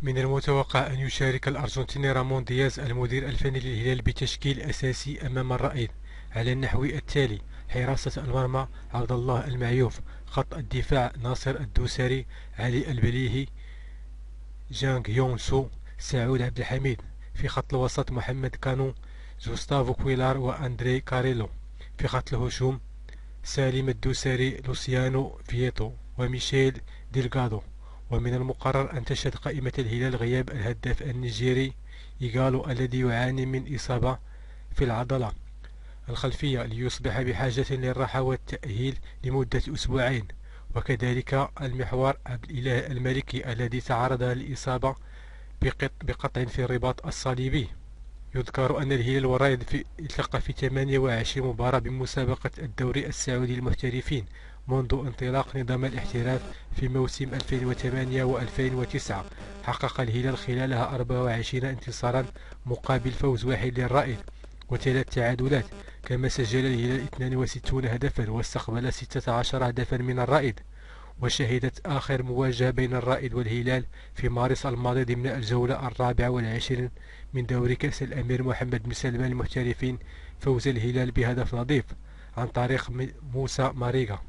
من المتوقع أن يشارك الأرجنتيني رامون دياز المدير الفني للهلال بتشكيل أساسي أمام الرائد على النحو التالي: حراسة المرمى عبد الله المعيوف، خط الدفاع ناصر الدوسري، علي البليهي، جانغ يون سو، سعود عبد الحميد. في خط الوسط محمد كانو، جوستافو كويلار وأندري كاريلو. في خط الهجوم سالم الدوسري، لوسيانو فييتو، وميشيل ديلغادو. ومن المقرر أن تشهد قائمة الهلال غياب الهداف النيجيري إيغالو الذي يعاني من إصابة في العضلة الخلفية ليصبح بحاجة للراحة والتأهيل لمدة أسبوعين، وكذلك المحور عبد الإله المالكي الذي تعرض للإصابة بقطع في الرباط الصليبي. يذكر أن الهلال والرائد التقى في 28 مباراة بمسابقة الدوري السعودي للمحترفين منذ انطلاق نظام الاحتراف في موسم 2008 و2009. حقق الهلال خلالها 24 انتصارا مقابل فوز واحد للرائد وثلاث تعادلات، كما سجل الهلال 62 هدفا واستقبل 16 هدفا من الرائد. وشهدت آخر مواجهة بين الرائد والهلال في مارس الماضي ضمن الجولة 24 من دوري كأس الأمير محمد بن سلمان للمحترفين فوز الهلال بهدف نظيف عن طريق موسى ماريغا.